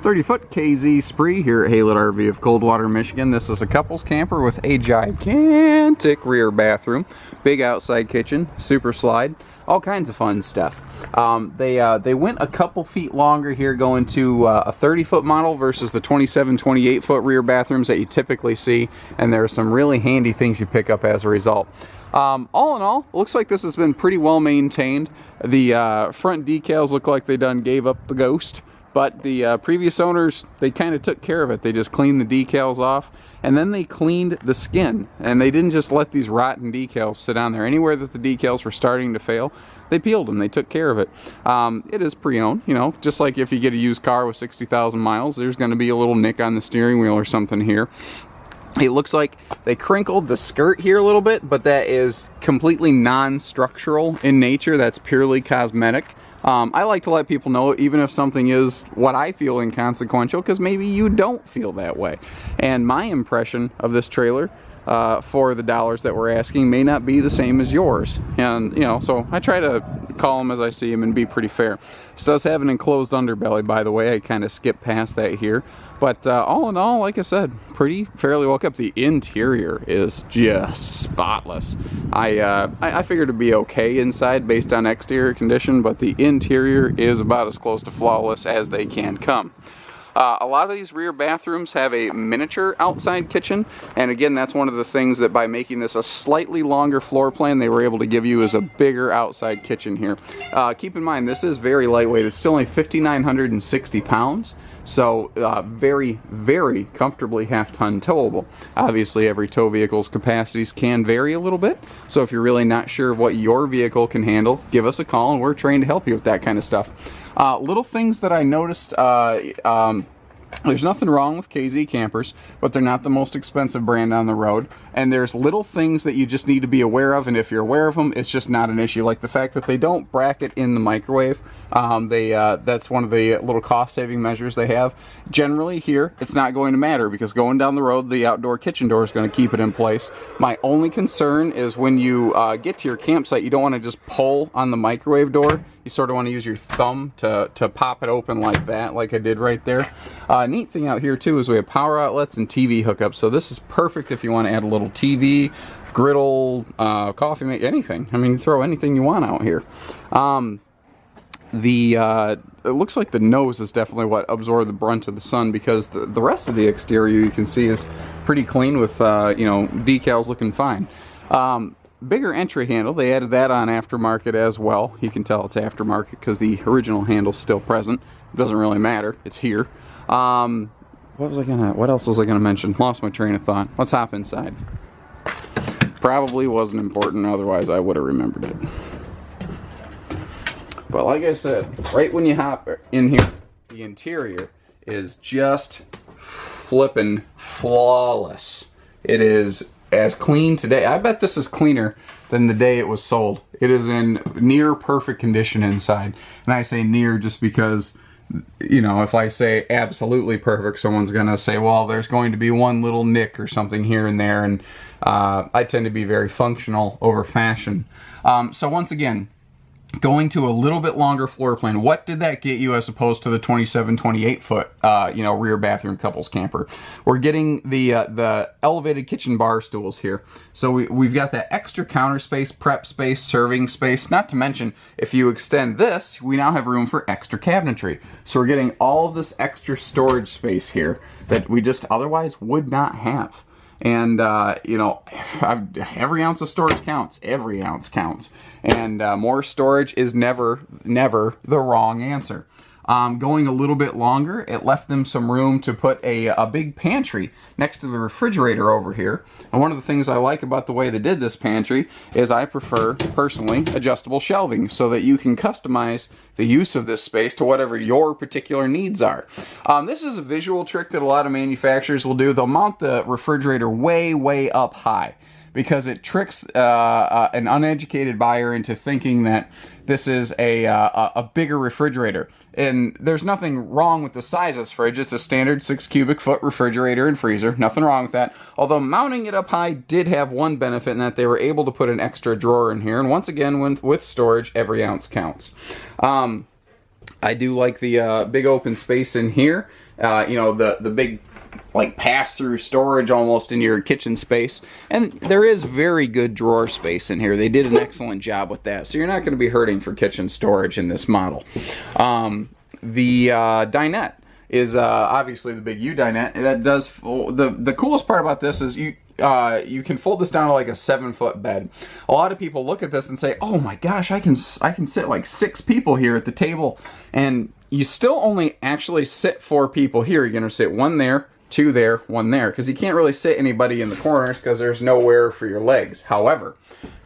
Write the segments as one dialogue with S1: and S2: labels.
S1: 30-foot KZ Spree here at Haylett RV of Coldwater, Michigan. This is a couples camper with a gigantic rear bathroom, big outside kitchen, super slide, all kinds of fun stuff. They went a couple feet longer here, going to a 30-foot model versus the 27-28-foot rear bathrooms that you typically see, and there are some really handy things you pick up as a result. All in all, it looks like this has been pretty well maintained. The front decals look like they done gave up the ghost. But the previous owners, they kind of took care of it. They just cleaned the decals off, and then they cleaned the skin. And they didn't just let these rotten decals sit on there. Anywhere that the decals were starting to fail, they peeled them. They took care of it. It is pre-owned, you know, just like if you get a used car with 60,000 miles, there's going to be a little nick on the steering wheel or something here. It looks like they crinkled the skirt here a little bit, but that is completely non-structural in nature. That's purely cosmetic. I like to let people know, even if something is what I feel inconsequential, because maybe you don't feel that way. And my impression of this trailer for the dollars that we're asking may not be the same as yours. And, you know, so I try to call them as I see them and be pretty fair. This does have an enclosed underbelly, by the way. I kind of skipped past that here. But all in all, like I said, fairly well kept. The interior is just spotless. I figured it'd be okay inside based on exterior condition, but the interior is about as close to flawless as they can come. A lot of these rear bathrooms have a miniature outside kitchen, and again, that's one of the things that by making this a slightly longer floor plan, they were able to give you is a bigger outside kitchen here. Keep in mind, this is very lightweight. It's still only 5,960 pounds. So very, very comfortably half-ton towable. Obviously, every tow vehicle's capacities can vary a little bit. So if you're really not sure what your vehicle can handle, give us a call and we're trained to help you with that kind of stuff. Little things that I noticed, there's nothing wrong with KZ campers, but they're not the most expensive brand on the road. And there's little things that you just need to be aware of, and if you're aware of them, it's just not an issue. Like the fact that they don't bracket in the microwave. That's one of the little cost-saving measures they have. Generally here, it's not going to matter because going down the road, the outdoor kitchen door is going to keep it in place. My only concern is when you get to your campsite, you don't want to just pull on the microwave door. You sort of want to use your thumb to pop it open like that, like I did right there. Neat thing out here too is we have power outlets and TV hookups, so this is perfect if you want to add a little TV, griddle, coffee maker, anything. I mean, throw anything you want out here. It looks like the nose is definitely what absorbed the brunt of the sun, because the rest of the exterior you can see is pretty clean with you know, decals looking fine. Bigger entry handle, they added that on aftermarket as well. You can tell it's aftermarket because the original handle's still present. It doesn't really matter, it's here. What else was I gonna mention? Lost my train of thought. Let's hop inside. Probably wasn't important, otherwise I would have remembered it. But like I said, right when you hop in here, the interior is just flippin' flawless. It is as clean today. I bet this is cleaner than the day it was sold. It is in near perfect condition inside. And I say near just because, you know, if I say absolutely perfect, someone's gonna say, well, there's going to be one little nick or something here and there. And I tend to be very functional over fashion. So once again, going to a little bit longer floor plan, what did that get you as opposed to the 27-28 foot you know, rear bathroom couples camper? We're getting the elevated kitchen bar stools here. So we've got that extra counter space, prep space, serving space. Not to mention, if you extend this, we now have room for extra cabinetry. So we're getting all of this extra storage space here that we just otherwise would not have. And, you know, every ounce of storage counts. Every ounce counts. And more storage is never the wrong answer. Going a little bit longer, it left them some room to put a big pantry next to the refrigerator over here. And one of the things I like about the way they did this pantry is I prefer, personally, adjustable shelving so that you can customize the use of this space to whatever your particular needs are. This is a visual trick that a lot of manufacturers will do. They'll mount the refrigerator way up high, because it tricks an uneducated buyer into thinking that this is a bigger refrigerator. And there's nothing wrong with the size of this fridge. It's a standard 6 cubic foot refrigerator and freezer. Nothing wrong with that. Although mounting it up high did have one benefit in that they were able to put an extra drawer in here. And once again, with storage, every ounce counts. I do like the big open space in here. You know, the big like pass-through storage almost in your kitchen space, and there is very good drawer space in here. They did an excellent job with that, so you're not going to be hurting for kitchen storage in this model. The dinette is obviously the big U dinette. That does the coolest part about this is you can fold this down to like a 7-foot bed. A lot of people look at this and say, "Oh my gosh, I can sit like 6 people here at the table," and you still only actually sit 4 people here. You're gonna sit 1 there, 2 there, 1 there, because you can't really sit anybody in the corners because there's nowhere for your legs. However,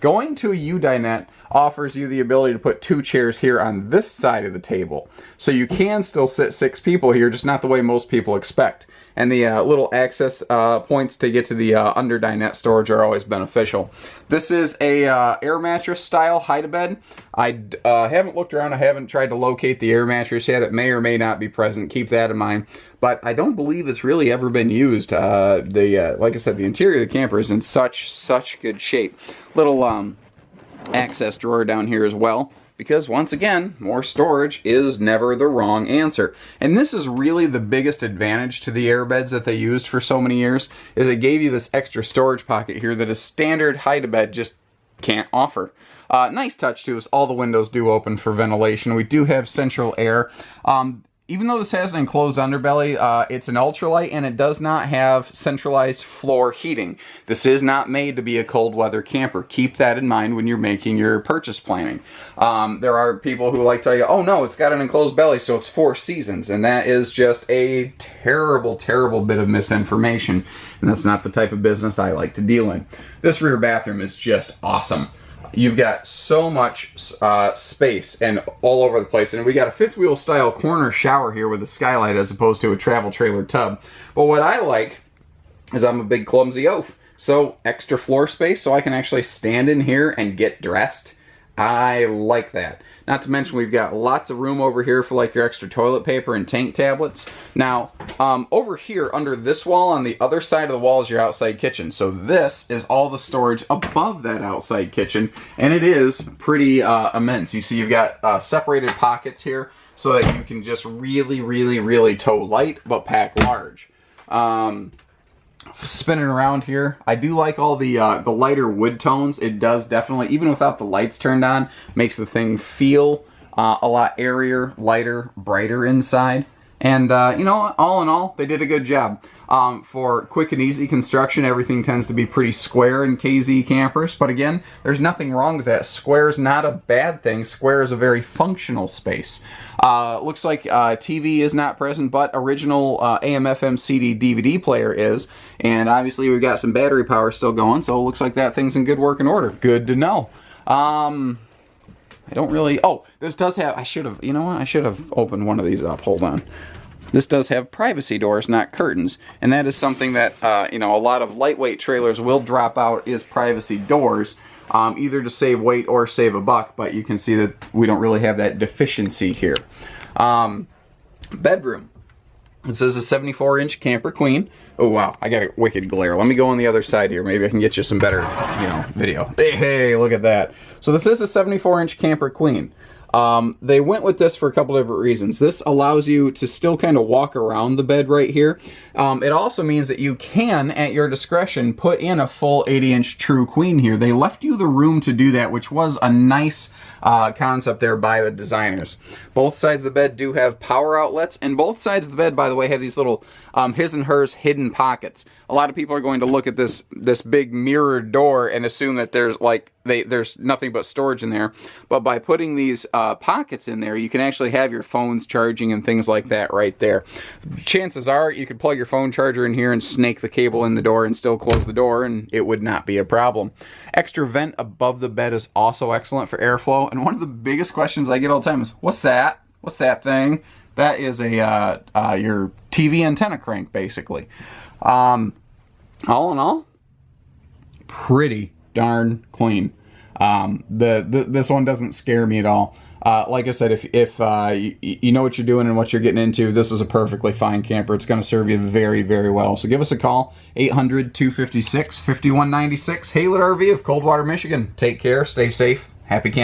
S1: going to a U dinette offers you the ability to put 2 chairs here on this side of the table. So you can still sit 6 people here, just not the way most people expect. And the little access points to get to the under dinette storage are always beneficial. This is a air mattress style hide-a-bed. I haven't looked around. I haven't tried to locate the air mattress yet. It may or may not be present. Keep that in mind. But I don't believe it's really ever been used. Like I said, the interior of the camper is in such good shape. Little access drawer down here as well, because once again, more storage is never the wrong answer. And this is really the biggest advantage to the air beds that they used for so many years, is it gave you this extra storage pocket here that a standard hide-a-bed just can't offer. Nice touch too is all the windows do open for ventilation. We do have central air. Even though this has an enclosed underbelly, it's an ultralight and it does not have centralized floor heating. This is not made to be a cold weather camper. Keep that in mind when you're making your purchase planning. There are people who like to tell you, oh no, it's got an enclosed belly, so it's 4 seasons. And that is just a terrible, terrible bit of misinformation. And that's not the type of business I like to deal in. This rear bathroom is just awesome. You've got so much space and all over the place. And we got a 5th wheel style corner shower here with a skylight as opposed to a travel trailer tub. But what I like is I'm a big clumsy oaf. So extra floor space so I can actually stand in here and get dressed. I like that. Not to mention we've got lots of room over here for like your extra toilet paper and tank tablets. Now, over here under this wall on the other side of the wall is your outside kitchen. So this is all the storage above that outside kitchen, and it is pretty immense. You see you've got separated pockets here so that you can just really tow light but pack large. Spinning around here, I do like all the lighter wood tones. It does definitely, even without the lights turned on, makes the thing feel a lot airier, lighter, brighter inside. And you know, all in all, they did a good job. For quick and easy construction, everything tends to be pretty square in KZ campers, but again, there's nothing wrong with that. Square is not a bad thing. Square is a very functional space. Looks like TV is not present, but original AM/FM CD DVD player is, and obviously we've got some battery power still going, so it looks like that thing's in good working order. Good to know. I don't really, oh, this does have, I should have, you know what, I should have opened one of these up, hold on. This does have privacy doors, not curtains, and that is something that, you know, a lot of lightweight trailers will drop out, is privacy doors, either to save weight or save a buck, but you can see that we don't really have that deficiency here. Bedroom. This is a 74-inch camper queen. Oh wow, I got a wicked glare. Let me go on the other side here. Maybe I can get you some better, you know, video. Hey, look at that. So this is a 74-inch camper queen. They went with this for a couple different reasons. This allows you to still kind of walk around the bed right here. It also means that you can, at your discretion, put in a full 80-inch true queen here. They left you the room to do that, which was a nice concept there by the designers. Both sides of the bed do have power outlets, and both sides of the bed, by the way, have these little his and hers hidden pockets. A lot of people are going to look at this big mirrored door and assume that there's like there's nothing but storage in there, but by putting these pockets in there, you can actually have your phones charging and things like that right there. Chances are you could plug your phone charger in here and snake the cable in the door and still close the door, and it would not be a problem. Extra vent above the bed is also excellent for airflow, and one of the biggest questions I get all the time is, what's that? What's that thing? That is a your TV antenna crank, basically. All in all, pretty darn clean. This one doesn't scare me at all. Like I said, if you know what you're doing and what you're getting into, this is a perfectly fine camper. It's going to serve you very, very well. So give us a call, 800-256-5196. Haylett RV of Coldwater, Michigan. Take care, stay safe, happy camping.